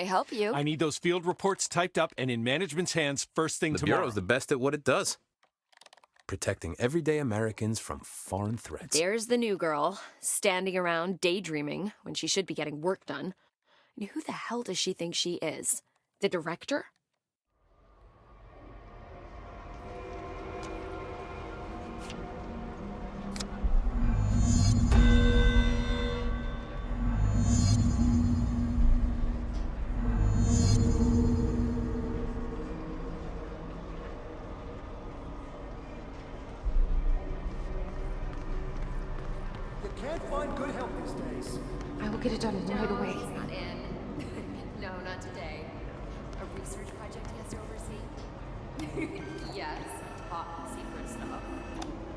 I help you? I need those field reports typed up and in management's hands first thing The tomorrow. Bureau's the best at what it does. Protecting everyday Americans from foreign threats. There's the new girl, standing around daydreaming when she should be getting work done. And who the hell does she think she is? The director? Can't find good help these days. I will get it done right away. He's not in. No, not today. A research project he has to oversee? Yes, top secret stuff.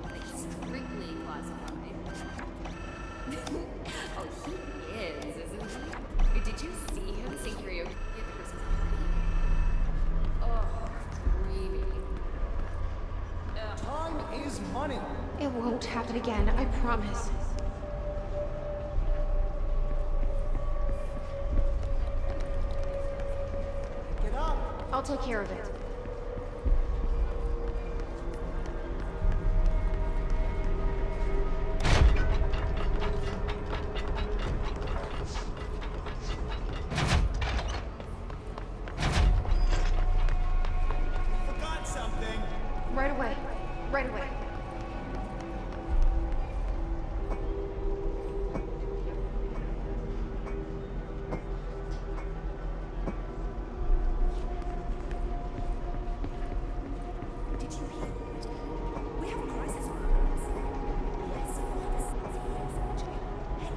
Like strictly classified. Oh, he is, isn't he? Did you see him sing karaoke at the Christmas party? Oh, dreamy. Time is money. It won't happen again, I promise. Get up. I'll take care of it. Forgot something. Right away. Right away. Did you hear it? We have a crisis on our hands. Yes, Hey,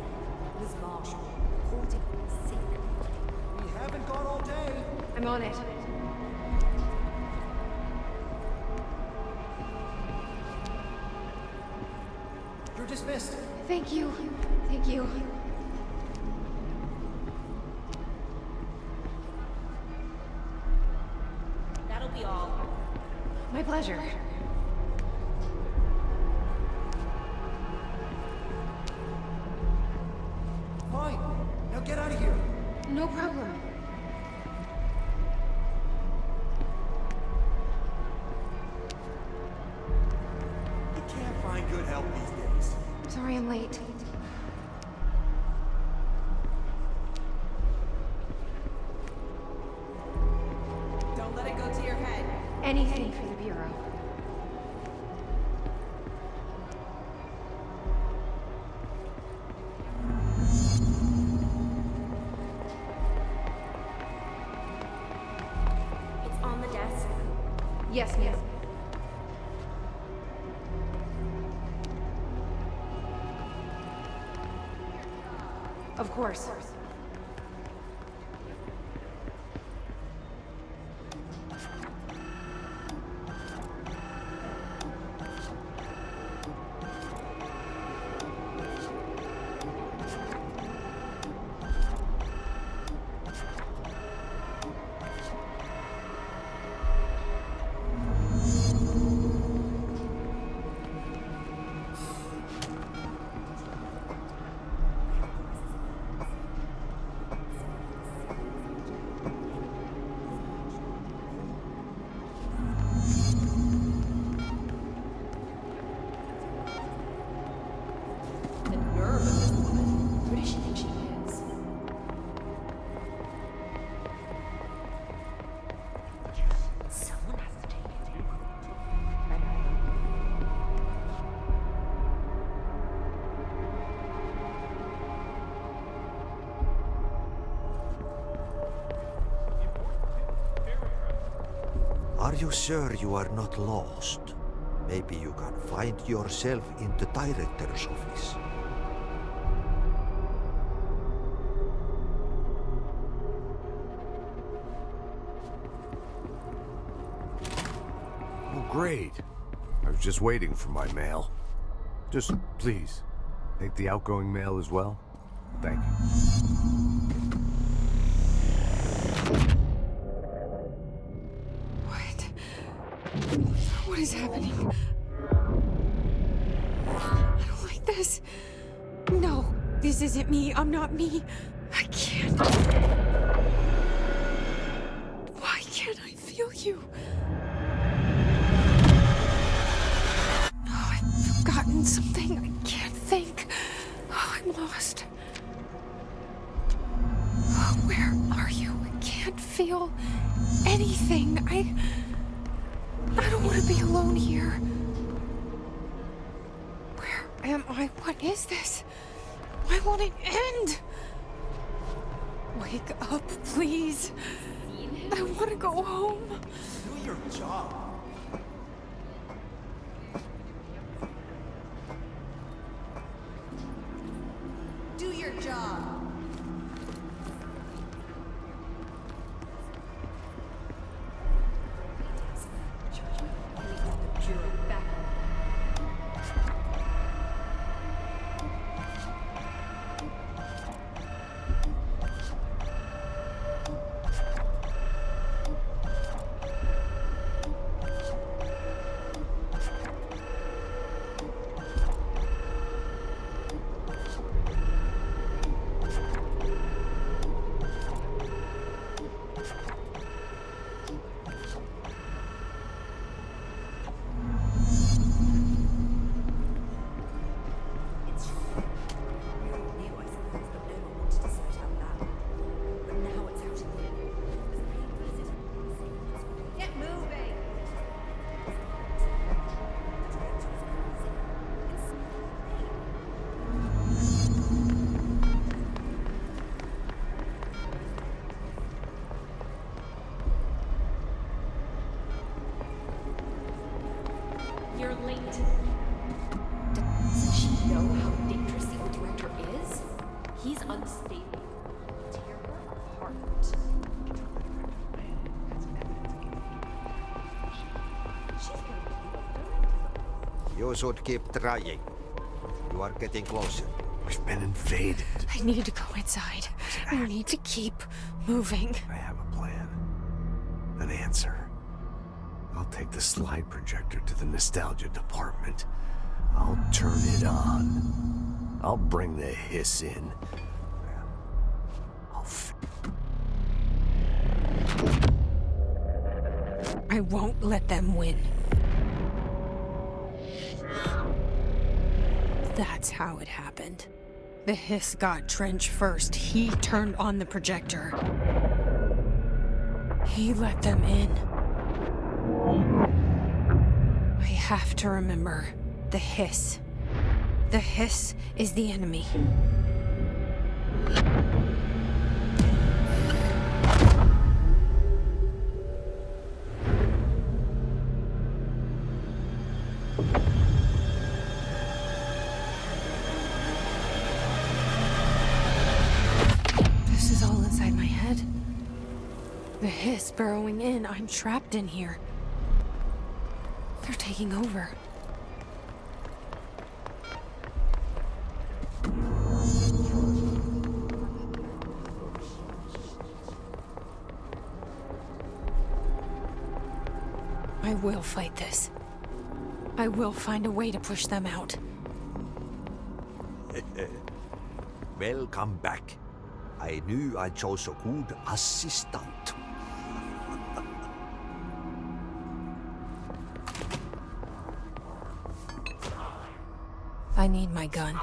Miss Marshall, reporting sick. We haven't got all day. I'm on it. You're dismissed. Thank you. Thank you. That'll be all. My pleasure. Fine. Now get out of here. No problem. You can't find good help these days. Sorry I'm late. Don't let it go to your head. Anything for the Bureau. It's on the desk. Yes, ma'am. Of course. The nerve of this woman. Who does she think she is? Someone has to take it. Are you sure you are not lost? Maybe you can find yourself in the director's office. Oh, great. I was just waiting for my mail. Just, please, take the outgoing mail as well. Thank you. What is happening? I don't like this. No, this isn't me. I'm not me. I can't. can't feel anything. I don't want to be alone here. Where am I? What is this? Why won't it end? Wake up, please. I want to go home. Do your job. Do your job. You're late. Doesn't she know how dangerous the old director is? He's unstable. Tear her apart. You should keep trying. You are getting closer. We've been invaded. I need to go inside. I need to keep moving. I have a plan. An answer. I'll take the slide projector to the nostalgia department. I'll turn it on. I'll bring the hiss in. I won't let them win. That's how it happened. The hiss got Trench first. He turned on the projector. He let them in. I have to remember the hiss. The hiss is the enemy. This is all inside my head. The hiss burrowing in. I'm trapped in here. They're taking over. I will fight this. I will find a way to push them out. Welcome back. I knew I chose a good assistant. I need my gun.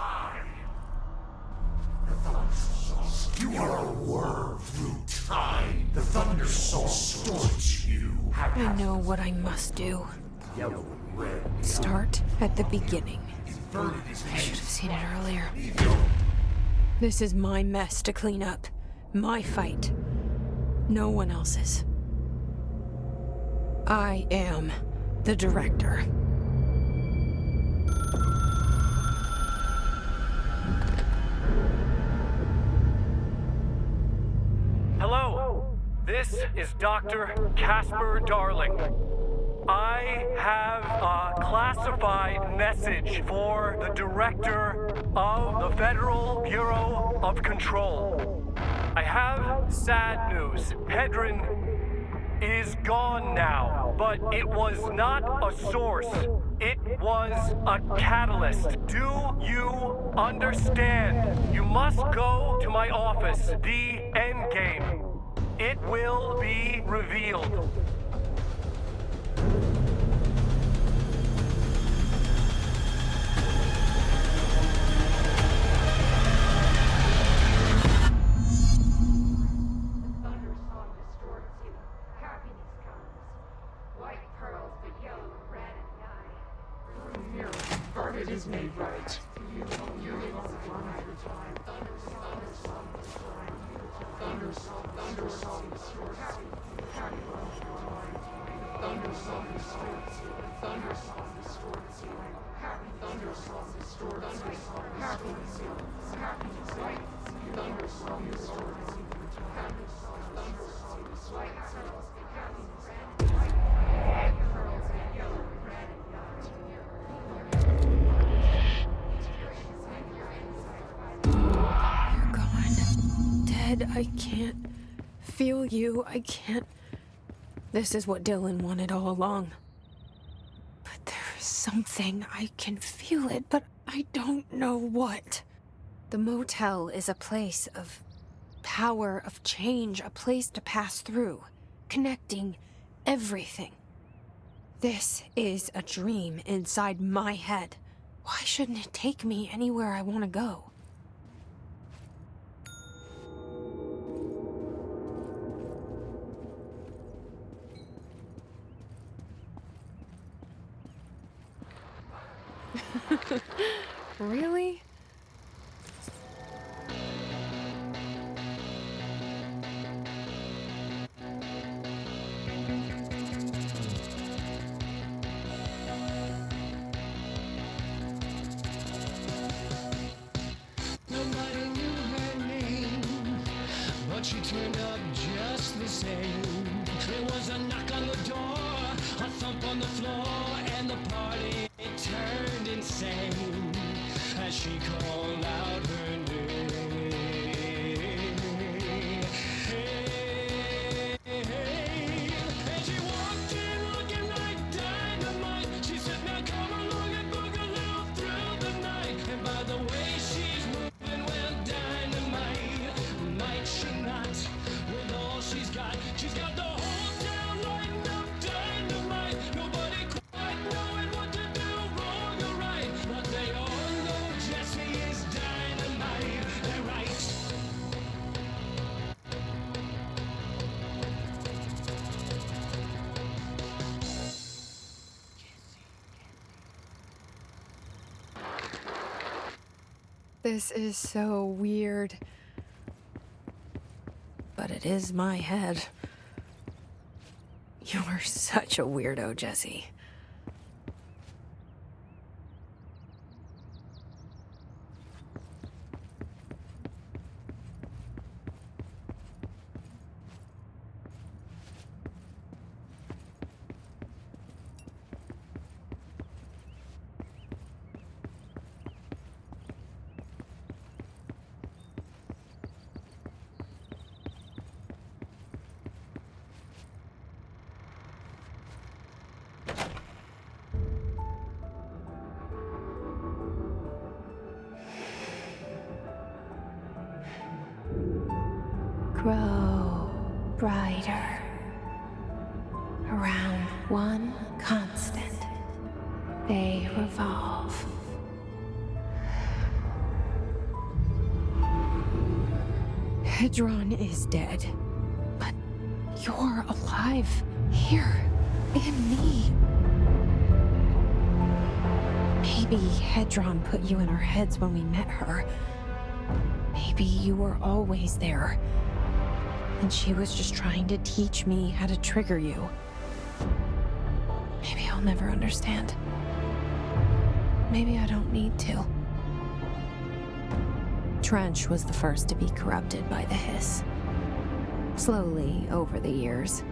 You are a worm through time. The Thunder Soul stored you. I know what I must do. Start at the beginning. I should have seen it earlier. This is my mess to clean up. My fight. No one else's. I am the director. Hello, this is Dr. Casper Darling. I have a classified message for the director of the Federal Bureau of Control. I have sad news. Hedron is gone now, but it was not a source. It was a catalyst. Do you understand? You must go to my office, the Endgame. It will be revealed. is made right. You're gone. Dead. I can't feel you. I can't. This is what Dylan wanted all along. But there's something. I can feel it, but I don't know what. The motel is a place of power, of change, a place to pass through, connecting everything. This is a dream inside my head. Why shouldn't it take me anywhere I want to go? Really? Nobody knew her name, but she turned up just the same. There was a knock on the door, a thump on the floor, and the party turned insane as she called out her name. And she walked in looking like dynamite. She said, now come along and boogaloo through the night. And by the way she's moving, well, dynamite. Might she not, with all she's got the whole town lighting up dynamite. Nobody quite knowing what to do, wrong or right, but they all know Jessie is dynamite. They're right. This is so weird. But it is my head. You're such a weirdo, Jesse. Grow brighter around one constant. They revolve. Hedron is dead, but you're alive here in me. Maybe Hedron put you in our heads when we met her. Maybe you were always there. And she was just trying to teach me how to trigger you. Maybe I'll never understand. Maybe I don't need to. Trench was the first to be corrupted by the hiss. Slowly, over the years.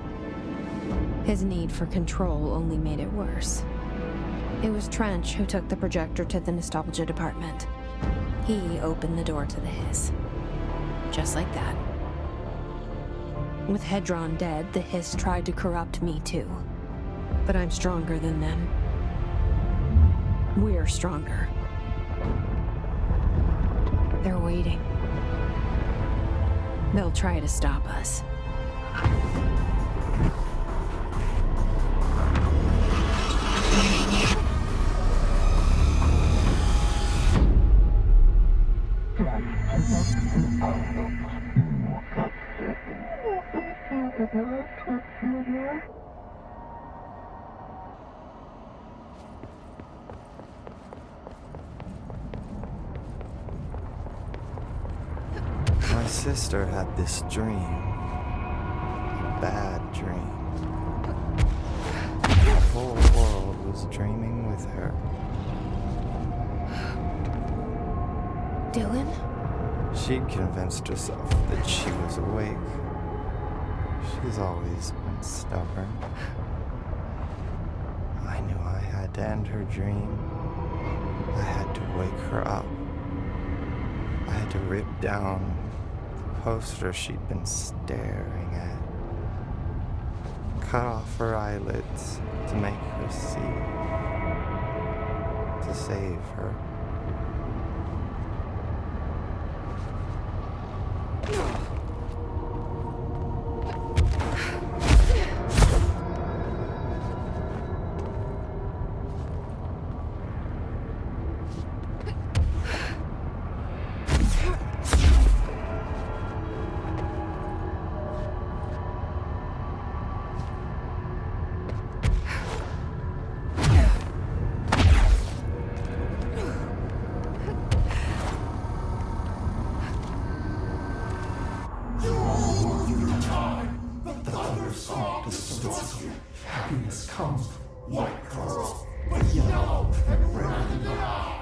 His need for control only made it worse. It was Trench who took the projector to the nostalgia department. He opened the door to the hiss. Just like that. With Hedron dead, the hiss tried to corrupt me too. But I'm stronger than them. We're stronger. They're waiting. They'll try to stop us. sister had this dream. A bad dream. The whole world was dreaming with her. Dylan? She'd convinced herself that she was awake. She's always been stubborn. I knew I had to end her dream. I had to wake her up. I had to rip down the poster she'd been staring at. Cut off her eyelids to make her see. To save her.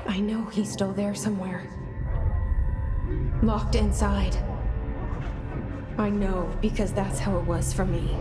I know he's still there somewhere. Locked inside. I know, because that's how it was for me.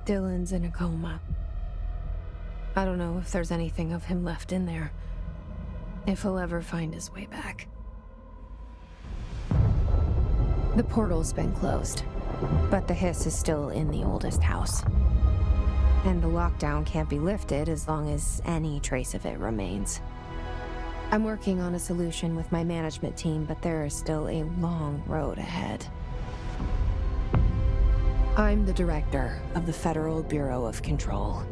Dylan's in a coma. I don't know if there's anything of him left in there. If he'll ever find his way back. The portal's been closed, but the hiss is still in the oldest house. And the lockdown can't be lifted as long as any trace of it remains. I'm working on a solution with my management team, but there is still a long road ahead. I'm the director of the Federal Bureau of Control.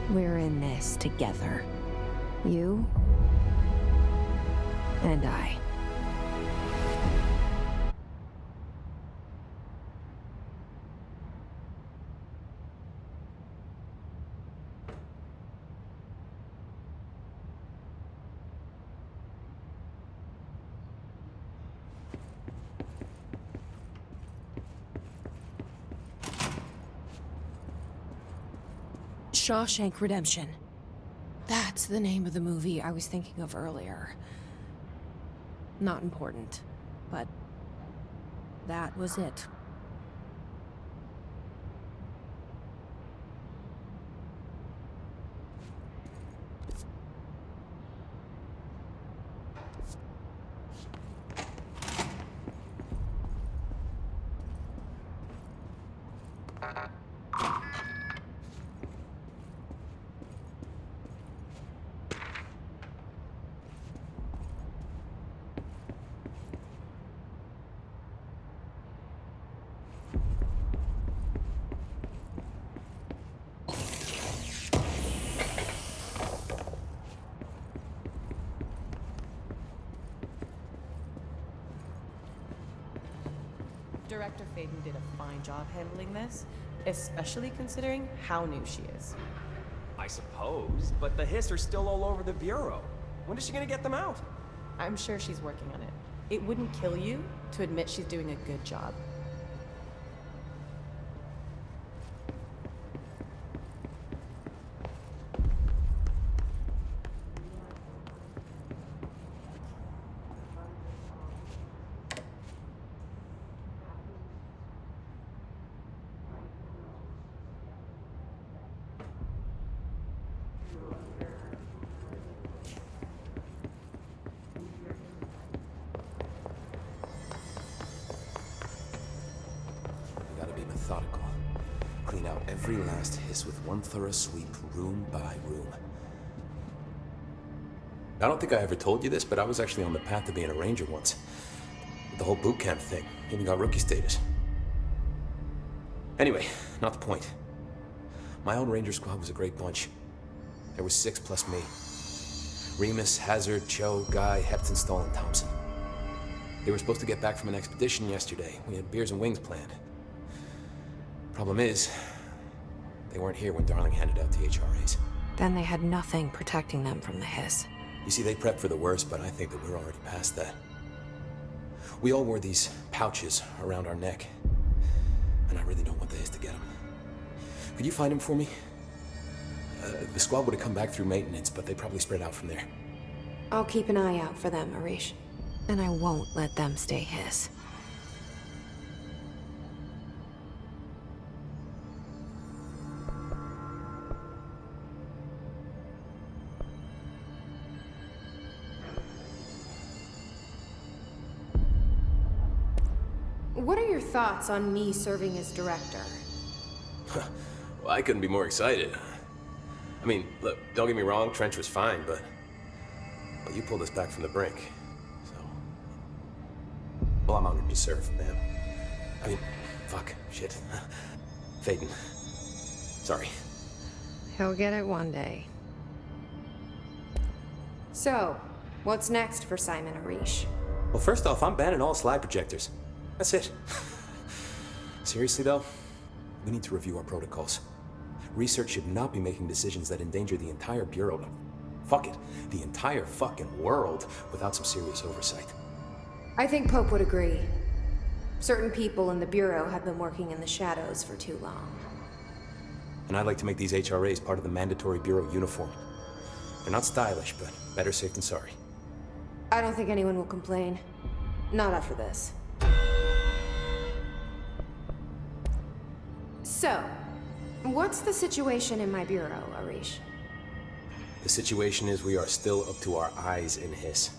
We're in this together. You and I. Shawshank Redemption. That's the name of the movie I was thinking of earlier. Not important, but that was it. Director Faden did a fine job handling this, especially considering how new she is. I suppose, but the Hiss are still all over the Bureau. When is she gonna get them out? I'm sure she's working on it. It wouldn't kill you to admit she's doing a good job. Methodical. Clean out every last hiss with one thorough sweep, room by room. I don't think I ever told you this, but I was actually on the path to being a ranger once. With the whole boot camp thing. Even got rookie status. Anyway, not the point. My own ranger squad was a great bunch. There was 6 plus me. Remus, Hazard, Cho, Guy, Hepton, Stahl, and Thompson. They were supposed to get back from an expedition yesterday. We had beers and wings planned. Problem is, they weren't here when Darling handed out the HRAs. Then they had nothing protecting them from the hiss. You see, they prepped for the worst, but I think that we're already past that. We all wore these pouches around our neck, and I really don't want the hiss to get them. Could you find them for me? The squad would have come back through maintenance, but they probably spread out from there. I'll keep an eye out for them, Arish. And I won't let them stay hiss. What are your thoughts on me serving as director? Well, I couldn't be more excited. I mean, look, don't get me wrong, Trench was fine, but you pulled us back from the brink, so... Well, I'm honored to serve, man. I mean, fuck, shit. Faden. Sorry. He'll get it one day. So, what's next for Simon Arish? Well, first off, I'm banning all slide projectors. That's it. Seriously, though, we need to review our protocols. Research should not be making decisions that endanger the entire Bureau. No, fuck it, the entire fucking world without some serious oversight. I think Pope would agree. Certain people in the Bureau have been working in the shadows for too long. And I'd like to make these HRAs part of the mandatory Bureau uniform. They're not stylish, but better safe than sorry. I don't think anyone will complain. Not after this. So, what's the situation in my Bureau, Arish? The situation is we are still up to our eyes in Hiss.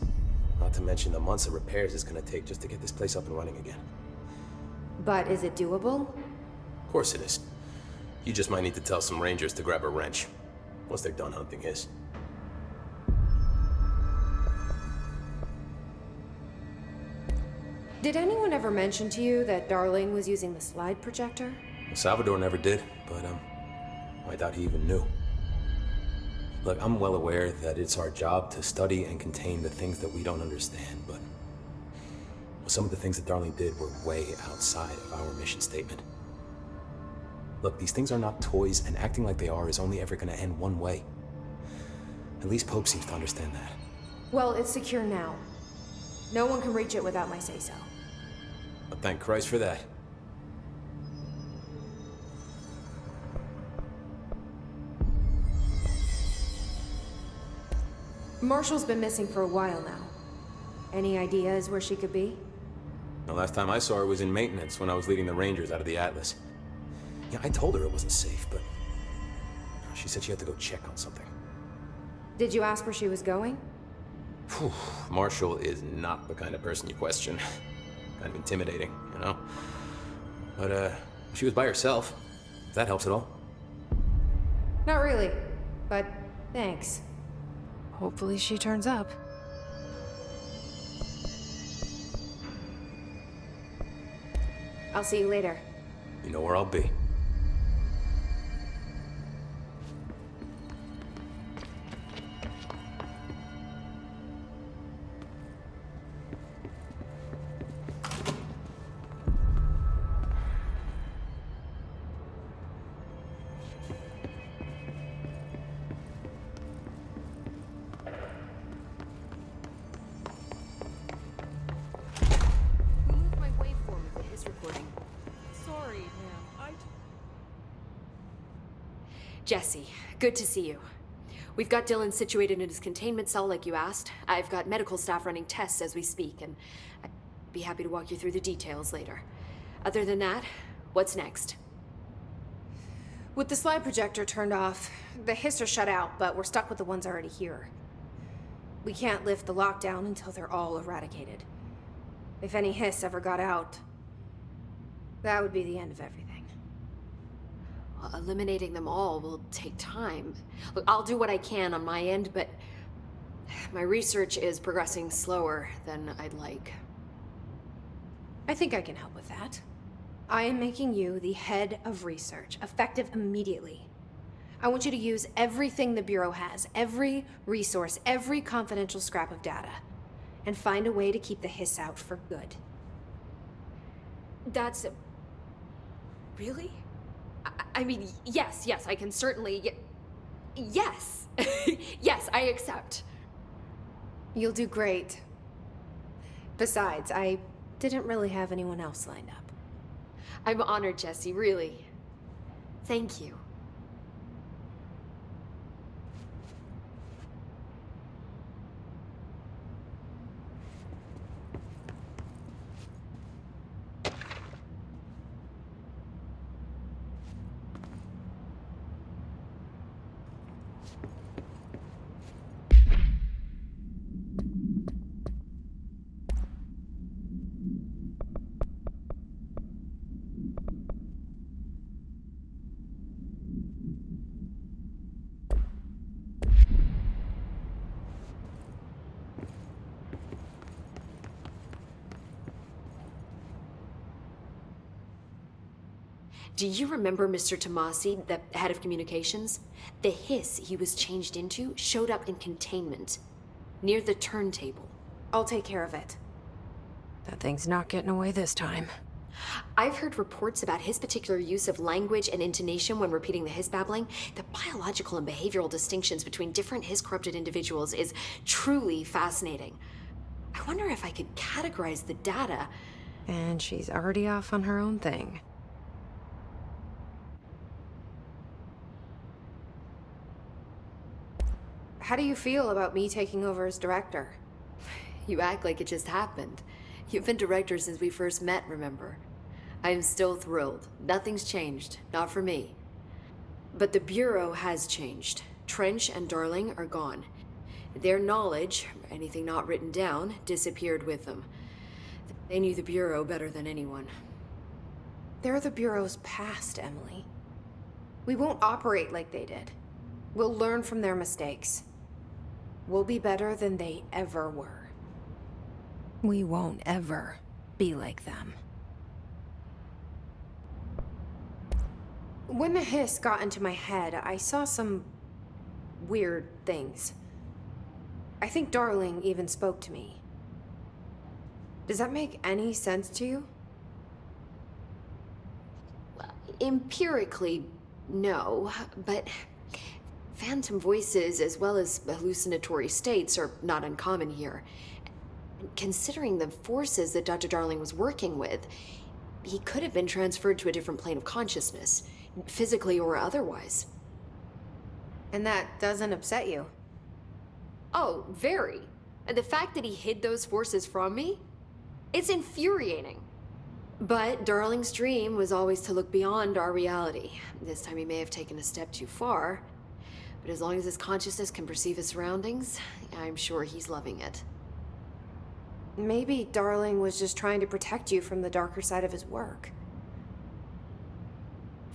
Not to mention the months of repairs it's gonna take just to get this place up and running again. But is it doable? Of course it is. You just might need to tell some rangers to grab a wrench once they're done hunting Hiss. Did anyone ever mention to you that Darling was using the slide projector? Salvador never did, but I doubt he even knew. Look, I'm well aware that it's our job to study and contain the things that we don't understand, but some of the things that Darling did were way outside of our mission statement. Look, these things are not toys, and acting like they are is only ever gonna end one way. At least Pope seems to understand that. Well, it's secure now. No one can reach it without my say-so. But thank Christ for that. Marshall's been missing for a while now. Any ideas where she could be? The last time I saw her was in maintenance when I was leading the Rangers out of the Atlas. Yeah, I told her it wasn't safe, but she said she had to go check on something. Did you ask where she was going? Whew, Marshall is not the kind of person you question. Kind of intimidating, you know? But, she was by herself, if that helps at all. Not really, but thanks. Hopefully she turns up. I'll see you later. You know where I'll be. Jesse, good to see you. We've got Dylan situated in his containment cell like you asked. I've got medical staff running tests as we speak, and I'd be happy to walk you through the details later. Other than that, what's next? With the slide projector turned off, the hiss are shut out, but we're stuck with the ones already here. We can't lift the lockdown until they're all eradicated. If any hiss ever got out, that would be the end of everything. Well, eliminating them all will take time. Look, I'll do what I can on my end, but my research is progressing slower than I'd like. I think I can help with that. I am making you the head of research, effective immediately. I want you to use everything the Bureau has, every resource, every confidential scrap of data, and find a way to keep the hiss out for good. That's... Really? I mean, yes, I can certainly... Yes! Yes, I accept. You'll do great. Besides, I didn't really have anyone else lined up. I'm honored, Jesse, really. Thank you. Do you remember Mr. Tomasi, the head of communications? The hiss he was changed into showed up in containment, near the turntable. I'll take care of it. That thing's not getting away this time. I've heard reports about his particular use of language and intonation when repeating the hiss babbling. The biological and behavioral distinctions between different hiss-corrupted individuals is truly fascinating. I wonder if I could categorize the data. And she's already off on her own thing. How do you feel about me taking over as director? You act like it just happened. You've been director since we first met, remember? I am still thrilled. Nothing's changed. Not for me. But the Bureau has changed. Trench and Darling are gone. Their knowledge, anything not written down, disappeared with them. They knew the Bureau better than anyone. They're the Bureau's past, Emily. We won't operate like they did. We'll learn from their mistakes. We'll be better than they ever were. We won't ever be like them. When the hiss got into my head, I saw some weird things. I think Darling even spoke to me. Does that make any sense to you? Empirically, no, but phantom voices as well as hallucinatory states are not uncommon here. Considering the forces that Dr. Darling was working with, he could have been transferred to a different plane of consciousness, physically or otherwise. And that doesn't upset you? Oh, very. And the fact that he hid those forces from me? It's infuriating. But Darling's dream was always to look beyond our reality. This time he may have taken a step too far, but as long as his consciousness can perceive his surroundings, I'm sure he's loving it. Maybe Darling was just trying to protect you from the darker side of his work.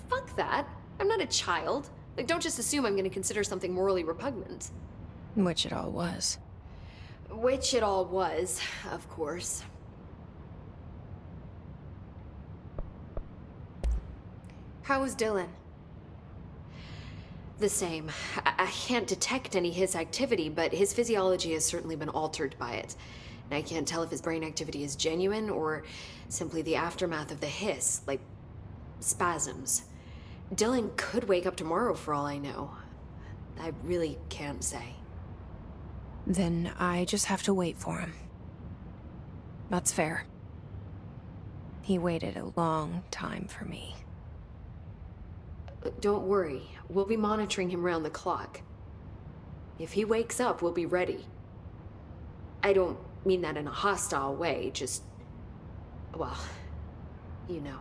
Fuck that. I'm not a child. Like, don't just assume I'm going to consider something morally repugnant. Which it all was. Which it all was, of course. How was Dylan? The same. I can't detect any his activity, but his physiology has certainly been altered by it. And I can't tell if his brain activity is genuine or simply the aftermath of the hiss, like spasms. Dylan could wake up tomorrow for all I know. I really can't say. Then I just have to wait for him. That's fair. He waited a long time for me. Don't worry, we'll be monitoring him round the clock. If he wakes up, we'll be ready. I don't mean that in a hostile way, just... well, you know.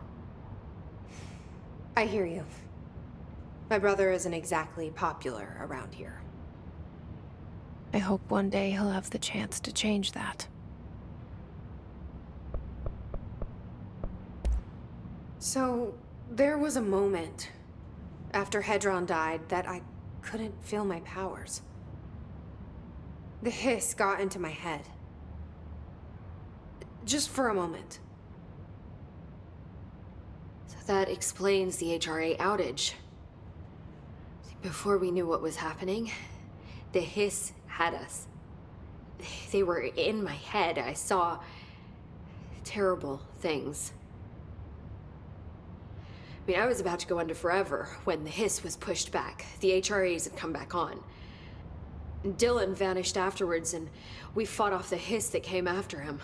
I hear you. My brother isn't exactly popular around here. I hope one day he'll have the chance to change that. So, there was a moment after Hedron died that I couldn't feel my powers. The hiss got into my head. Just for a moment. So that explains the HRA outage. Before we knew what was happening, the hiss had us. They were in my head. I saw terrible things. I mean, I was about to go under forever when the hiss was pushed back. The HRAs had come back on. Dylan vanished afterwards, and we fought off the hiss that came after him.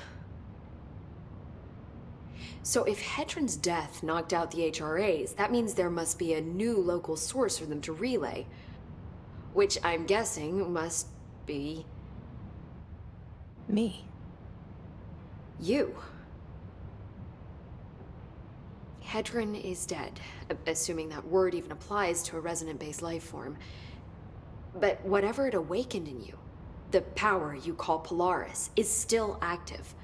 So if Hedron's death knocked out the HRAs, that means there must be a new local source for them to relay. Which I'm guessing must be... me. You. Hedron is dead, assuming that word even applies to a resonant-based life form. But whatever it awakened in you, the power you call Polaris, is still active.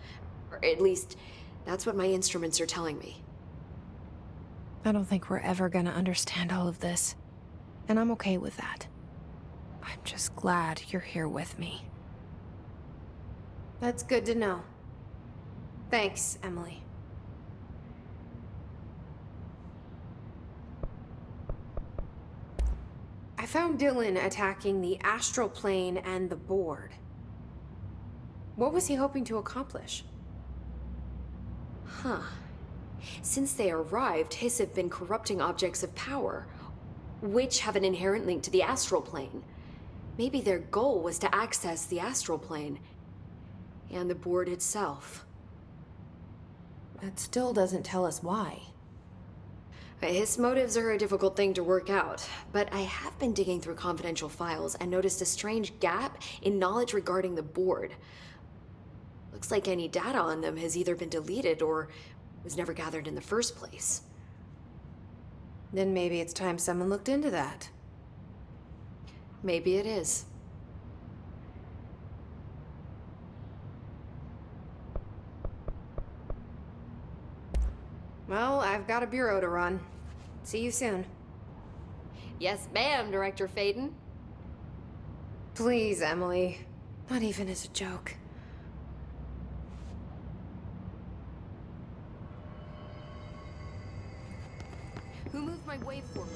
Or at least, that's what my instruments are telling me. I don't think we're ever gonna understand all of this. And I'm okay with that. I'm just glad you're here with me. That's good to know. Thanks, Emily. I found Dylan attacking the astral plane and the board. What was he hoping to accomplish? Huh. Since they arrived, Hiss have been corrupting objects of power, which have an inherent link to the astral plane. Maybe their goal was to access the astral plane and the board itself. That still doesn't tell us why. His motives are a difficult thing to work out, but I have been digging through confidential files and noticed a strange gap in knowledge regarding the board. Looks like any data on them has either been deleted or was never gathered in the first place. Then maybe it's time someone looked into that. Maybe it is. Well, I've got a bureau to run. See you soon. Yes, ma'am, Director Faden. Please, Emily. Not even as a joke. Who moved my waveform?